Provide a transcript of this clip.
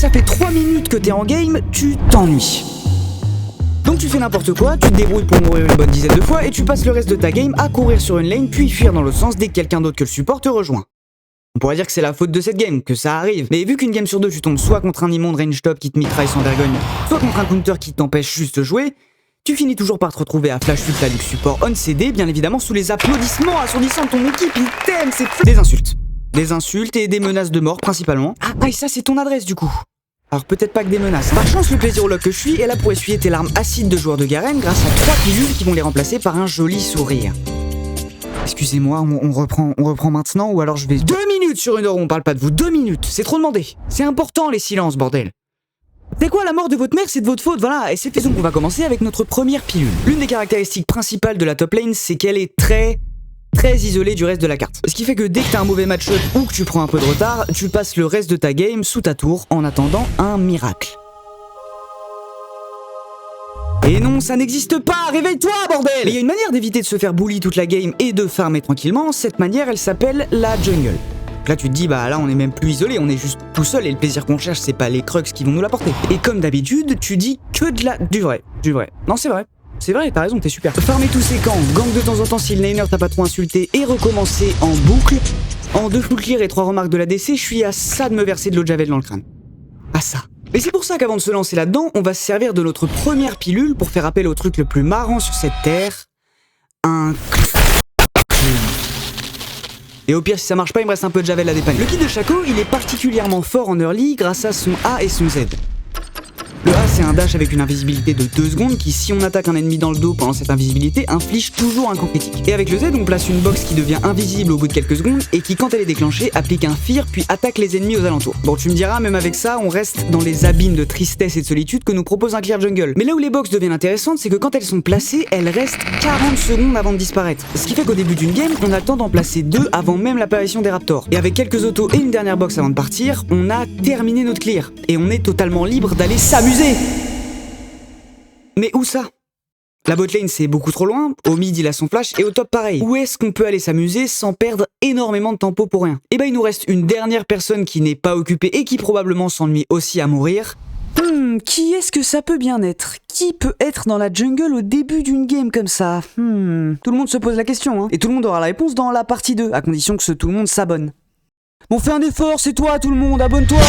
que ça fait 3 minutes que t'es en game, tu t'ennuies. Donc tu fais n'importe quoi, tu te débrouilles pour mourir une bonne dizaine de fois et tu passes le reste de ta game à courir sur une lane puis fuir dans l'autre sens dès que quelqu'un d'autre que le support te rejoint. On pourrait dire que c'est la faute de cette game, que ça arrive, mais vu qu'une game sur deux tu tombes soit contre un immonde range top qui te mitraille sans vergogne, soit contre un counter qui t'empêche juste de jouer, tu finis toujours par te retrouver à flash ult la Lux support on CD, bien évidemment sous les applaudissements assourdissants de ton équipe, ils t'aiment, c'est des insultes. Des insultes et des menaces de mort principalement. Ah, et ça c'est ton adresse du coup. Alors peut-être pas que des menaces. Par chance, le plaisirologue que je suis est là pour essuyer tes larmes acides de joueurs de Garen grâce à 3 pilules qui vont les remplacer par un joli sourire. Excusez-moi, on reprend maintenant ou alors je vais... 2 minutes sur une heure, on parle pas de vous, 2 minutes, c'est trop demandé. C'est important les silences, bordel. C'est quoi, la mort de votre mère, c'est de votre faute, voilà, et c'est fait. Donc on va commencer avec notre première pilule. L'une des caractéristiques principales de la top lane, c'est qu'elle est très isolée du reste de la carte. Ce qui fait que dès que t'as un mauvais match-up ou que tu prends un peu de retard, tu passes le reste de ta game sous ta tour en attendant un miracle. Et non, ça n'existe pas, réveille-toi, bordel! Mais il y a une manière d'éviter de se faire bully toute la game et de farmer tranquillement, cette manière elle s'appelle la jungle. Donc là tu te dis, bah là on est même plus isolé, on est juste tout seul et le plaisir qu'on cherche c'est pas les crux qui vont nous l'apporter. Et comme d'habitude, tu dis que du vrai. Non c'est vrai. C'est vrai, t'as raison, t'es super. Farmer tous ces camps, gang de temps en temps si le laner t'a pas trop insulté et recommencer en boucle. En 2 full clear et 3 remarques de la DC, je suis à ça de me verser de l'eau de javel dans le crâne. À ça. Et c'est pour ça qu'avant de se lancer là-dedans, on va se servir de notre première pilule pour faire appel au truc le plus marrant sur cette terre. Un... Et au pire, si ça marche pas, il me reste un peu de javel à dépanner. Le kit de Shaco, il est particulièrement fort en early grâce à son A et son Z. Le A, c'est un dash avec une invisibilité de 2 secondes qui, si on attaque un ennemi dans le dos pendant cette invisibilité, inflige toujours un coup critique. Et avec le Z, on place une box qui devient invisible au bout de quelques secondes et qui, quand elle est déclenchée, applique un fear puis attaque les ennemis aux alentours. Bon, tu me diras, même avec ça, on reste dans les abîmes de tristesse et de solitude que nous propose un clear jungle. Mais là où les box deviennent intéressantes, c'est que quand elles sont placées, elles restent 40 secondes avant de disparaître. Ce qui fait qu'au début d'une game, on a le temps d'en placer 2 avant même l'apparition des raptors. Et avec quelques autos et une dernière box avant de partir, on a terminé notre clear. Et on est totalement libre d'aller s'amuser. Mais où ça? La botlane c'est beaucoup trop loin, au mid il a son flash et au top pareil. Où est-ce qu'on peut aller s'amuser sans perdre énormément de tempo pour rien? Et bah il nous reste une dernière personne qui n'est pas occupée et qui probablement s'ennuie aussi à mourir. Qui est-ce que ça peut bien être? Qui peut être dans la jungle au début d'une game comme ça? Tout le monde se pose la question, hein. Et tout le monde aura la réponse dans la partie 2, à condition que tout le monde s'abonne. Bon, fais un effort, c'est toi tout le monde, abonne-toi!